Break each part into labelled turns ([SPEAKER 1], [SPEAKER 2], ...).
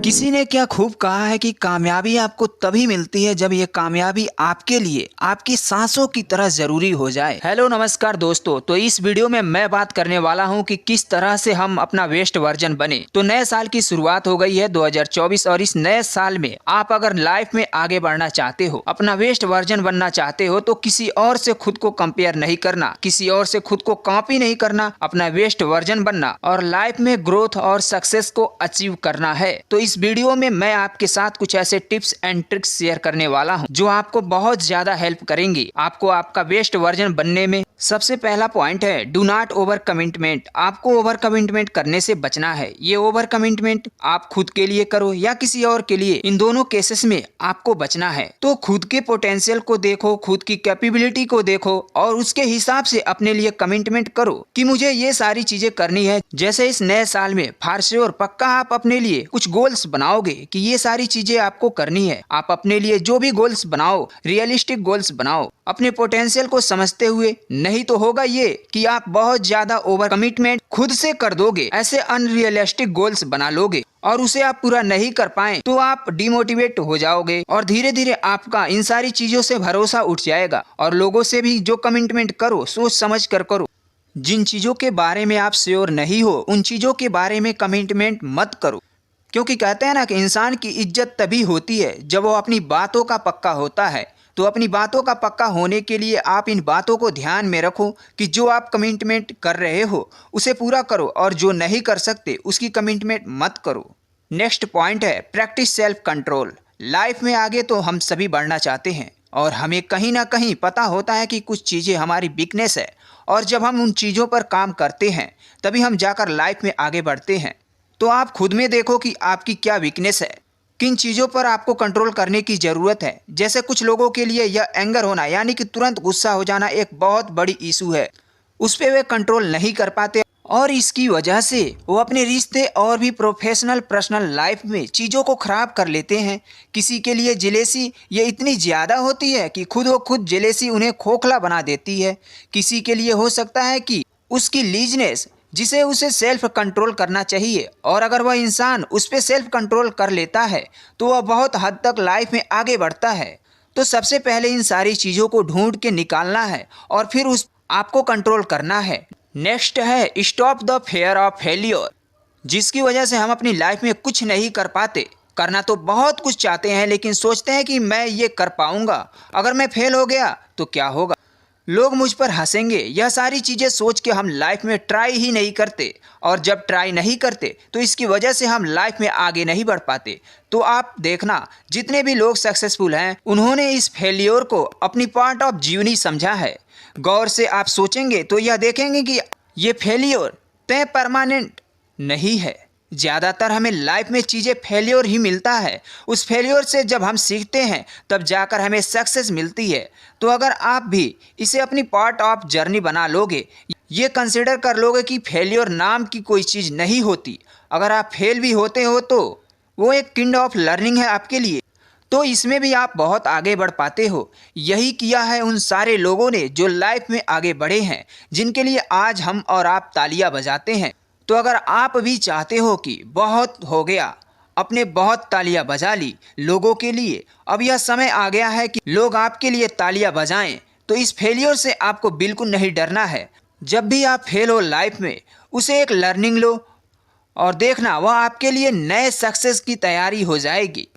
[SPEAKER 1] किसी ने क्या खूब कहा है कि कामयाबी आपको तभी मिलती है जब ये कामयाबी आपके लिए आपकी सांसों की तरह जरूरी हो जाए। हेलो नमस्कार दोस्तों, तो इस वीडियो में मैं बात करने वाला हूं कि किस तरह से हम अपना वेस्ट वर्जन बने। तो नए साल की शुरुआत हो गई है 2024 और इस नए साल में आप अगर लाइफ में आगे बढ़ना चाहते हो, अपना वेस्ट वर्जन बनना चाहते हो, तो किसी और से खुद को कंपेयर नहीं करना, किसी और से खुद को कॉपी नहीं करना, अपना वेस्ट वर्जन बनना और लाइफ में ग्रोथ और सक्सेस को अचीव करना है। तो इस वीडियो में मैं आपके साथ कुछ ऐसे टिप्स एंड ट्रिक्स शेयर करने वाला हूं जो आपको बहुत ज्यादा हेल्प करेंगी आपको आपका बेस्ट वर्जन बनने में। सबसे पहला पॉइंट है डू नॉट ओवर कमिटमेंट। आपको ओवर कमिटमेंट करने से बचना है। ये ओवर कमिटमेंट आप खुद के लिए करो या किसी और के लिए, इन दोनों केसेस में आपको बचना है। तो खुद के पोटेंशियल को देखो, खुद की कैपेबिलिटी को देखो और उसके हिसाब से अपने लिए कमिटमेंट करो कि मुझे ये सारी चीजें करनी है। जैसे इस नए साल में फॉर श्योर पक्का आप अपने लिए कुछ गोल्स बनाओगे कि ये सारी चीजें आपको करनी है। आप अपने लिए जो भी गोल्स बनाओ, रियलिस्टिक गोल्स बनाओ, अपने पोटेंशियल को समझते हुए। नहीं तो होगा ये कि आप बहुत ज्यादा ओवर कमिटमेंट खुद से कर दोगे, ऐसे अनरियलिस्टिक गोल्स बना लोगे और उसे आप पूरा नहीं कर पाए तो आप डिमोटिवेट हो जाओगे और धीरे धीरे आपका इन सारी चीजों से भरोसा उठ जाएगा। और लोगों से भी जो कमिटमेंट करो सोच समझ कर करो। जिन चीजों के बारे में आप श्योर नहीं हो उन चीजों के बारे में कमिटमेंट मत करो, क्योंकि कहते हैं ना कि इंसान की इज्जत तभी होती है जब वो अपनी बातों का पक्का होता है। तो अपनी बातों का पक्का होने के लिए आप इन बातों को ध्यान में रखो कि जो आप कमिटमेंट कर रहे हो उसे पूरा करो और जो नहीं कर सकते उसकी कमिटमेंट मत करो। नेक्स्ट पॉइंट है प्रैक्टिस सेल्फ कंट्रोल। लाइफ में आगे तो हम सभी बढ़ना चाहते हैं और हमें कहीं ना कहीं पता होता है कि कुछ चीज़ें हमारी वीकनेस है और जब हम उन चीज़ों पर काम करते हैं तभी हम जाकर लाइफ में आगे बढ़ते हैं। तो आप खुद में देखो कि आपकी क्या वीकनेस है, किन चीज़ों पर आपको कंट्रोल करने की ज़रूरत है। जैसे कुछ लोगों के लिए यह एंगर होना यानी कि तुरंत गुस्सा हो जाना एक बहुत बड़ी इशू है, उस पर वे कंट्रोल नहीं कर पाते और इसकी वजह से वो अपने रिश्ते और भी प्रोफेशनल पर्सनल लाइफ में चीज़ों को ख़राब कर लेते हैं। किसी के लिए जेलेसी ये इतनी ज़्यादा होती है कि खुद व खुद जेलेसी उन्हें खोखला बना देती है। किसी के लिए हो सकता है कि उसकी लीजनेस जिसे उसे सेल्फ कंट्रोल करना चाहिए और अगर वह इंसान उस पर सेल्फ कंट्रोल कर लेता है तो वह बहुत हद तक लाइफ में आगे बढ़ता है। तो सबसे पहले इन सारी चीज़ों को ढूंढ के निकालना है और फिर उस आपको कंट्रोल करना है। नेक्स्ट है stop the fair of failure, जिसकी वजह से हम अपनी लाइफ में कुछ नहीं कर पाते। करना तो बहुत कुछ चाहते हैं लेकिन सोचते हैं कि मैं ये कर पाऊंगा, अगर मैं फेल हो गया तो क्या होगा, लोग मुझ पर हंसेंगे। यह सारी चीज़ें सोच के हम लाइफ में ट्राई ही नहीं करते और जब ट्राई नहीं करते तो इसकी वजह से हम लाइफ में आगे नहीं बढ़ पाते। तो आप देखना जितने भी लोग सक्सेसफुल हैं उन्होंने इस फेलियर को अपनी पार्ट ऑफ जीवनी समझा है। गौर से आप सोचेंगे तो यह देखेंगे कि ये फेलियर तय परमानेंट नहीं है। ज़्यादातर हमें लाइफ में चीज़ें फेलियर ही मिलता है, उस फेलियर से जब हम सीखते हैं तब जाकर हमें सक्सेस मिलती है। तो अगर आप भी इसे अपनी पार्ट ऑफ जर्नी बना लोगे, ये कंसिडर कर लोगे कि फेलियर नाम की कोई चीज़ नहीं होती, अगर आप फेल भी होते हो तो वो एक काइंड ऑफ लर्निंग है आपके लिए, तो इसमें भी आप बहुत आगे बढ़ पाते हो। यही किया है उन सारे लोगों ने जो लाइफ में आगे बढ़े हैं, जिनके लिए आज हम और आप तालियां बजाते हैं। तो अगर आप भी चाहते हो कि बहुत हो गया, अपने बहुत तालियां बजा ली लोगों के लिए, अब यह समय आ गया है कि लोग आपके लिए तालियां बजाएं, तो इस फेलियर से आपको बिल्कुल नहीं डरना है। जब भी आप फेल हो लाइफ में उसे एक लर्निंग लो और देखना वह आपके लिए नए सक्सेस की तैयारी हो जाएगी।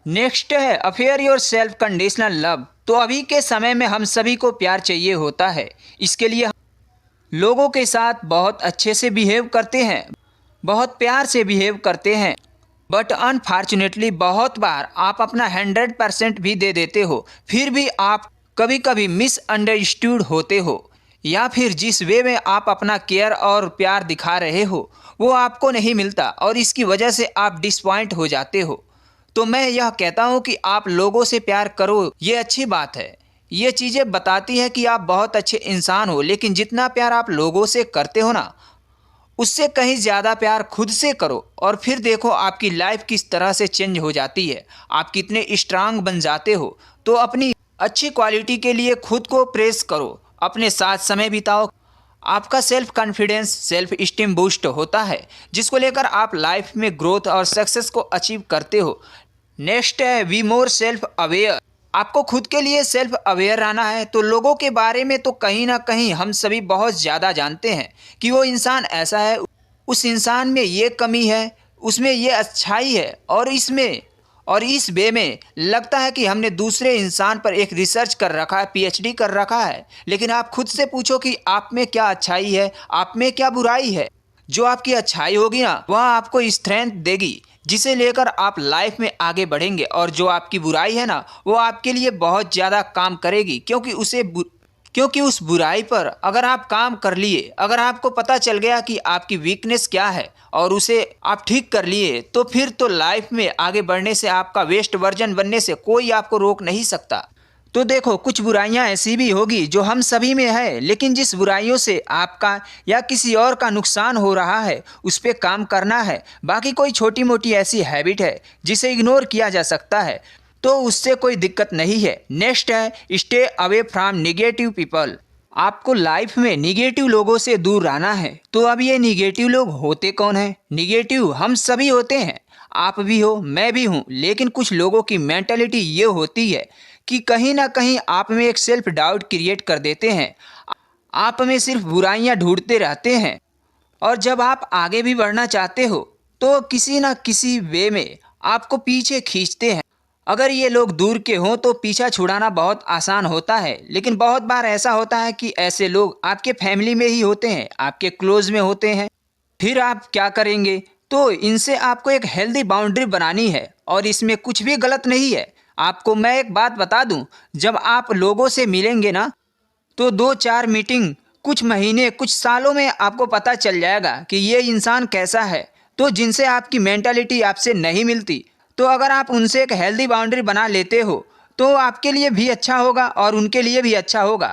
[SPEAKER 1] नेक्स्ट है affair your self conditional love. तो अभी के समय में हम सभी को प्यार चाहिए होता है, इसके लिए लोगों के साथ बहुत अच्छे से बिहेव करते हैं, बहुत प्यार से बिहेव करते हैं, बट अनफॉर्चुनेटली बहुत बार आप अपना 100% भी दे देते हो, फिर भी आप कभी कभी मिसअंडरस्टूड होते हो या फिर जिस वे में आप अपना केयर और प्यार दिखा रहे हो वो आपको नहीं मिलता और इसकी वजह से आप डिसपॉइंट हो जाते हो। तो मैं यह कहता हूँ कि आप लोगों से प्यार करो, ये अच्छी बात है, ये चीज़ें बताती है कि आप बहुत अच्छे इंसान हो, लेकिन जितना प्यार आप लोगों से करते हो ना उससे कहीं ज़्यादा प्यार खुद से करो और फिर देखो आपकी लाइफ किस तरह से चेंज हो जाती है, आप कितने स्ट्रांग बन जाते हो। तो अपनी अच्छी क्वालिटी के लिए खुद को प्रेस करो, अपने साथ समय बिताओ, आपका self confidence, self esteem boost होता है, जिसको लेकर आप लाइफ में ग्रोथ और सक्सेस को अचीव करते हो। नेक्स्ट है बी मोर सेल्फ अवेयर। आपको खुद के लिए सेल्फ अवेयर रहना है। तो लोगों के बारे में तो कहीं ना कहीं हम सभी बहुत ज़्यादा जानते हैं कि वो इंसान ऐसा है, उस इंसान में ये कमी है, उसमें ये अच्छाई है, और इस वे में लगता है कि हमने दूसरे इंसान पर एक रिसर्च कर रखा है, पीएचडी कर रखा है। लेकिन आप खुद से पूछो कि आप में क्या अच्छाई है, आप में क्या बुराई है। जो आपकी अच्छाई होगी ना, वह आपको स्ट्रेंथ देगी, जिसे लेकर आप लाइफ में आगे बढ़ेंगे। और जो आपकी बुराई है ना, वो आपके लिए बहुत ज़्यादा काम करेगी, क्योंकि उस बुराई पर अगर आप काम कर लिए, अगर आपको पता चल गया कि आपकी वीकनेस क्या है और उसे आप ठीक कर लिए, तो फिर तो लाइफ में आगे बढ़ने से, आपका बेस्ट वर्जन बनने से कोई आपको रोक नहीं सकता। तो देखो, कुछ बुराइयां ऐसी भी होगी जो हम सभी में है, लेकिन जिस बुराइयों से आपका या किसी और का नुकसान हो रहा है, उस पर काम करना है। बाकी कोई छोटी मोटी ऐसी हैबिट है जिसे इग्नोर किया जा सकता है, तो उससे कोई दिक्कत नहीं है। नेक्स्ट है stay away from negative people. आपको लाइफ में निगेटिव लोगों से दूर रहना है। तो अब ये निगेटिव लोग होते कौन हैं? निगेटिव हम सभी होते हैं, आप भी हो, मैं भी हूँ। लेकिन कुछ लोगों की मेंटालिटी ये होती है कि कहीं ना कहीं आप में एक सेल्फ डाउट क्रिएट कर देते हैं, आप में सिर्फ बुराइयां ढूंढते रहते हैं। और जब आप आगे भी बढ़ना चाहते हो तो किसी ना किसी वे में आपको पीछे खींचते हैं। अगर ये लोग दूर के हों तो पीछा छुड़ाना बहुत आसान होता है, लेकिन बहुत बार ऐसा होता है कि ऐसे लोग आपके फैमिली में ही होते हैं, आपके क्लोज में होते हैं। फिर आप क्या करेंगे? तो इनसे आपको एक हेल्दी बाउंड्री बनानी है, और इसमें कुछ भी गलत नहीं है। आपको मैं एक बात बता दूं, जब आप लोगों से मिलेंगे ना, तो 2-4 मीटिंग, कुछ महीने, कुछ सालों में आपको पता चल जाएगा कि ये इंसान कैसा है। तो जिनसे आपकी मेंटालिटी आपसे नहीं मिलती, तो अगर आप उनसे एक हेल्दी बाउंड्री बना लेते हो तो आपके लिए भी अच्छा होगा और उनके लिए भी अच्छा होगा।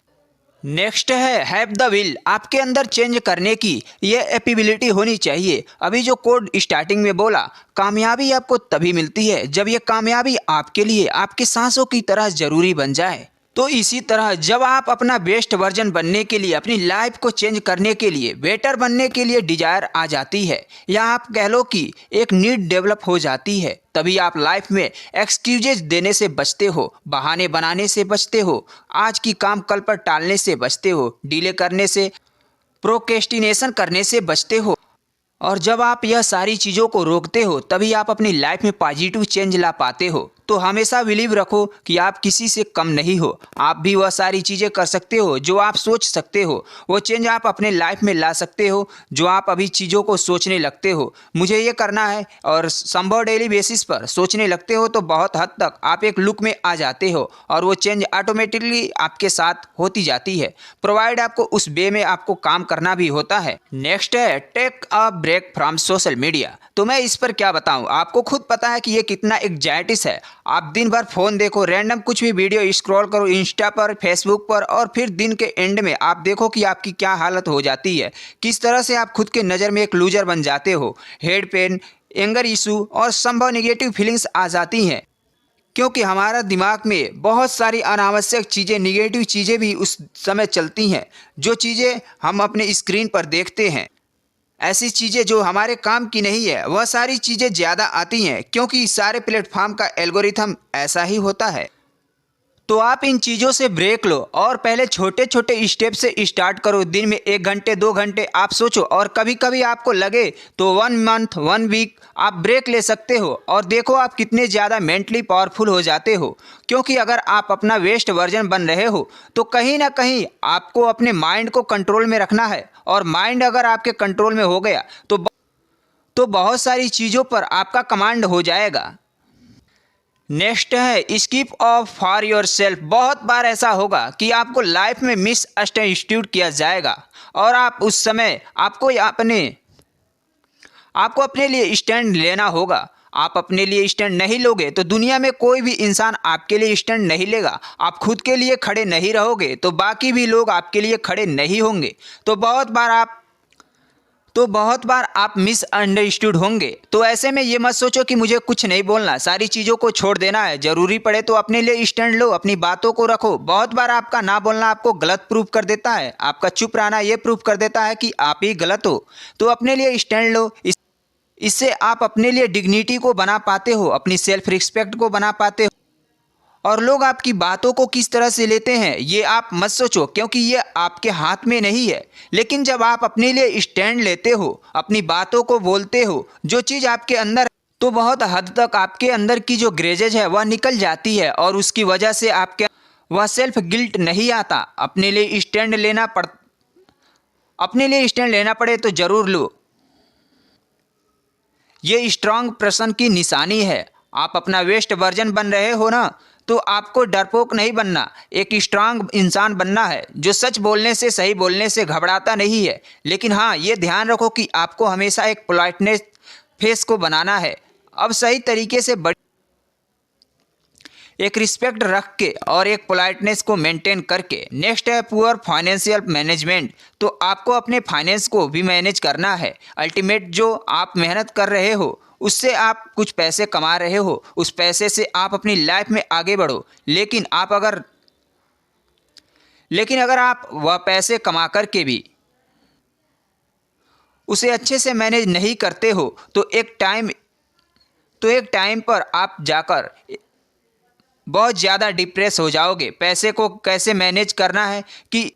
[SPEAKER 1] नेक्स्ट है हैव द विल। आपके अंदर चेंज करने की ये एबिलिटी होनी चाहिए। अभी जो कोड स्टार्टिंग में बोला, कामयाबी आपको तभी मिलती है जब ये कामयाबी आपके लिए आपकी सांसों की तरह ज़रूरी बन जाए। तो इसी तरह जब आप अपना बेस्ट वर्जन बनने के लिए, अपनी लाइफ को चेंज करने के लिए, बेटर बनने के लिए डिजायर आ जाती है, या आप कह लो कि एक नीड डेवलप हो जाती है, तभी आप लाइफ में एक्सक्यूजेज देने से बचते हो, बहाने बनाने से बचते हो, आज की काम कल पर टालने से बचते हो, डिले करने से, प्रोक्रेस्टिनेशन करने से बचते हो। और जब आप यह सारी चीज़ों को रोकते हो, तभी आप अपनी लाइफ में पॉजिटिव चेंज ला पाते हो। तो हमेशा बिलीव रखो कि आप किसी से कम नहीं हो, आप भी वह सारी चीज़ें कर सकते हो जो आप सोच सकते हो, वो चेंज आप अपने लाइफ में ला सकते हो जो आप अभी चीज़ों को सोचने लगते हो, मुझे ये करना है, और संभव डेली बेसिस पर सोचने लगते हो, तो बहुत हद तक आप एक लुक में आ जाते हो और वो चेंज ऑटोमेटिकली आपके साथ होती जाती है, प्रोवाइड आपको उस वे में आपको काम करना भी होता है। नेक्स्ट है take a break from social media. तो मैं इस पर क्या बताऊं, आपको खुद पता है कि ये कितना एग्जाइटिस है। आप दिन भर फ़ोन देखो, रैंडम कुछ भी वीडियो स्क्रॉल करो इंस्टा पर, फेसबुक पर, और फिर दिन के एंड में आप देखो कि आपकी क्या हालत हो जाती है, किस तरह से आप खुद के नज़र में एक लूजर बन जाते हो। हेड पेन, एंगर इशू और संभव नेगेटिव फीलिंग्स आ जाती हैं, क्योंकि हमारा दिमाग में बहुत सारी अनावश्यक चीज़ें, निगेटिव चीज़ें भी उस समय चलती हैं, जो चीज़ें हम अपने स्क्रीन पर देखते हैं। ऐसी चीज़ें जो हमारे काम की नहीं है, वह सारी चीज़ें ज़्यादा आती हैं, क्योंकि सारे प्लेटफॉर्म का एल्गोरिथम ऐसा ही होता है। तो आप इन चीज़ों से ब्रेक लो और पहले छोटे छोटे स्टेप से स्टार्ट करो। दिन में 1 घंटे 2 घंटे आप सोचो, और कभी कभी आपको लगे तो 1 मंथ 1 वीक आप ब्रेक ले सकते हो, और देखो आप कितने ज़्यादा मेंटली पावरफुल हो जाते हो। क्योंकि अगर आप अपना बेस्ट वर्जन बन रहे हो, तो कहीं ना कहीं आपको अपने माइंड को कंट्रोल में रखना है, और माइंड अगर आपके कंट्रोल में हो गया तो बहुत सारी चीज़ों पर आपका कमांड हो जाएगा। नेक्स्ट है skip of for your self. बहुत बार ऐसा होगा कि आपको लाइफ में मिस अंडरस्टूड किया जाएगा, और आप उस समय आपको अपने लिए स्टैंड लेना होगा। आप अपने लिए स्टैंड नहीं लोगे तो दुनिया में कोई भी इंसान आपके लिए स्टैंड नहीं लेगा। आप खुद के लिए खड़े नहीं रहोगे तो बाकी भी लोग आपके लिए खड़े नहीं होंगे। तो तो बहुत बार आप मिसअंडरस्टूड होंगे। तो ऐसे में ये मत सोचो कि मुझे कुछ नहीं बोलना, सारी चीज़ों को छोड़ देना है। ज़रूरी पड़े तो अपने लिए स्टैंड लो, अपनी बातों को रखो। बहुत बार आपका ना बोलना आपको गलत प्रूव कर देता है, आपका चुप रहना ये प्रूव कर देता है कि आप ही गलत हो। तो अपने लिए स्टैंड लो, इससे आप अपने लिए डिग्निटी को बना पाते हो, अपनी सेल्फ रिस्पेक्ट को बना पाते हो। और लोग आपकी बातों को किस तरह से लेते हैं ये आप मत सोचो, क्योंकि ये आपके हाथ में नहीं है। लेकिन जब आप अपने लिए स्टैंड लेते हो, अपनी बातों को बोलते हो, जो चीज़ आपके अंदर, तो बहुत हद तक आपके अंदर की जो ग्रेजेज है वह निकल जाती है और उसकी वजह से आपके वह सेल्फ गिल्ट नहीं आता। अपने लिए स्टैंड लेना पड़े तो ज़रूर लो। ये स्ट्रांग पर्सन की निशानी है। आप अपना वेस्ट वर्जन बन रहे हो ना, तो आपको डरपोक नहीं बनना, एक स्ट्रांग इंसान बनना है जो सच बोलने से, सही बोलने से घबराता नहीं है। लेकिन हाँ, ये ध्यान रखो कि आपको हमेशा एक पोलाइटनेस फेस को बनाना है। अब सही तरीके से एक रिस्पेक्ट रख के और एक पोलाइटनेस को मेंटेन करके। नेक्स्ट है पुअर फाइनेंशियल मैनेजमेंट। तो आपको अपने फाइनेंस को भी मैनेज करना है। अल्टीमेट जो आप मेहनत कर रहे हो उससे आप कुछ पैसे कमा रहे हो, उस पैसे से आप अपनी लाइफ में आगे बढ़ो। लेकिन अगर आप वह पैसे कमा कर के भी उसे अच्छे से मैनेज नहीं करते हो तो एक टाइम पर आप जाकर बहुत ज़्यादा डिप्रेस हो जाओगे। पैसे को कैसे मैनेज करना है कि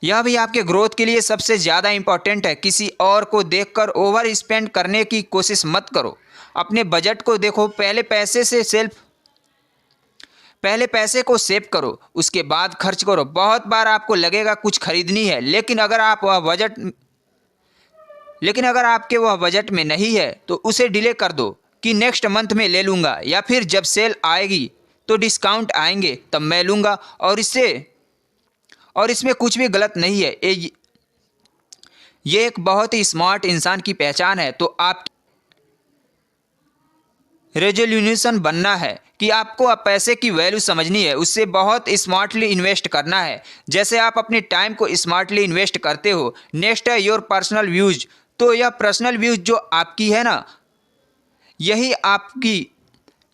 [SPEAKER 1] यह भी आपके ग्रोथ के लिए सबसे ज़्यादा इम्पॉर्टेंट है। किसी और को देखकर ओवर स्पेंड करने की कोशिश मत करो। अपने बजट को देखो, पहले पैसे को सेव करो, उसके बाद खर्च करो। बहुत बार आपको लगेगा कुछ खरीदनी है, लेकिन अगर आपके वह बजट में नहीं है तो उसे डिले कर दो कि नेक्स्ट मंथ में ले लूँगा, या फिर जब सेल आएगी तो डिस्काउंट आएंगे तब मैं लूँगा। और इसमें कुछ भी गलत नहीं है। ये एक बहुत ही स्मार्ट इंसान की पहचान है। तो आप रेजोल्यूशन बनना है कि आपको अब पैसे की वैल्यू समझनी है, उससे बहुत स्मार्टली इन्वेस्ट करना है, जैसे आप अपने टाइम को स्मार्टली इन्वेस्ट करते हो। नेक्स्ट है योर पर्सनल व्यूज। तो यह पर्सनल व्यूज जो आपकी है ना,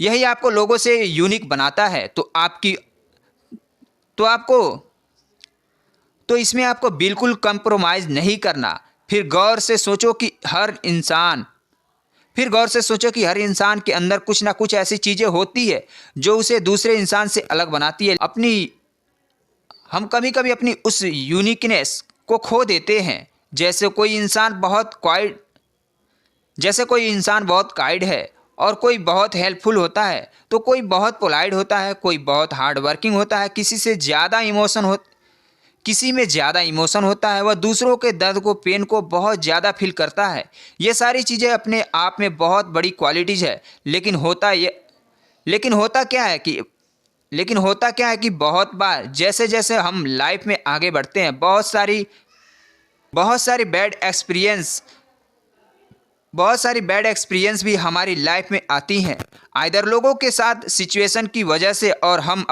[SPEAKER 1] यही आपको लोगों से यूनिक बनाता है। तो इसमें आपको बिल्कुल कंप्रोमाइज़ नहीं करना। फिर गौर से सोचो कि हर इंसान के अंदर कुछ ना कुछ ऐसी चीज़ें होती है जो उसे दूसरे इंसान से अलग बनाती है। हम कभी कभी अपनी उस यूनिकनेस को खो देते हैं। जैसे कोई इंसान बहुत काइंड है और कोई बहुत हेल्पफुल होता है, तो कोई बहुत पोलाइट होता है, कोई बहुत हार्ड वर्किंग होता है, किसी में ज़्यादा इमोशन होता है, वह दूसरों के दर्द को, पेन को बहुत ज़्यादा फील करता है। ये सारी चीज़ें अपने आप में बहुत बड़ी क्वालिटीज़ है। लेकिन होता क्या है कि बहुत बार जैसे जैसे हम लाइफ में आगे बढ़ते हैं, बहुत सारी बैड एक्सपीरियंस भी हमारी लाइफ में आती हैं, आइदर लोगों के साथ, सिचुएशन की वजह से, और हम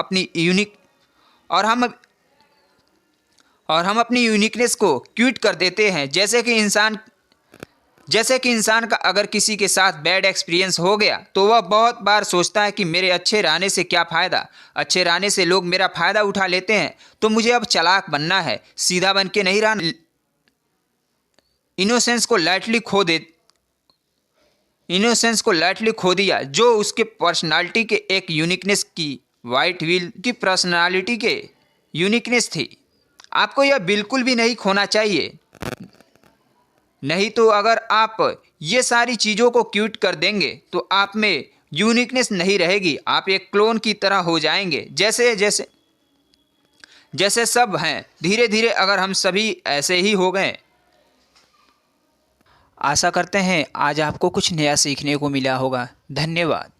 [SPEAKER 1] अपनी यूनिकनेस को क्विट कर देते हैं। जैसे कि इंसान का अगर किसी के साथ बैड एक्सपीरियंस हो गया तो वह बहुत बार सोचता है कि मेरे अच्छे रहने से क्या फ़ायदा, अच्छे रहने से लोग मेरा फ़ायदा उठा लेते हैं, तो मुझे अब चालाक बनना है, सीधा बन के नहीं रहना। इनोसेंस को लाइटली खो दिया, जो उसके पर्सनालिटी के एक यूनिकनेस की, वाइट व्हील की पर्सनालिटी के यूनिकनेस थी। आपको यह बिल्कुल भी नहीं खोना चाहिए। नहीं तो अगर आप ये सारी चीज़ों को क्विट कर देंगे तो आप में यूनिकनेस नहीं रहेगी, आप एक क्लोन की तरह हो जाएंगे। जैसे सब हैं, धीरे धीरे अगर हम सभी ऐसे ही हो गए। आशा करते हैं आज आपको कुछ नया सीखने को मिला होगा। धन्यवाद।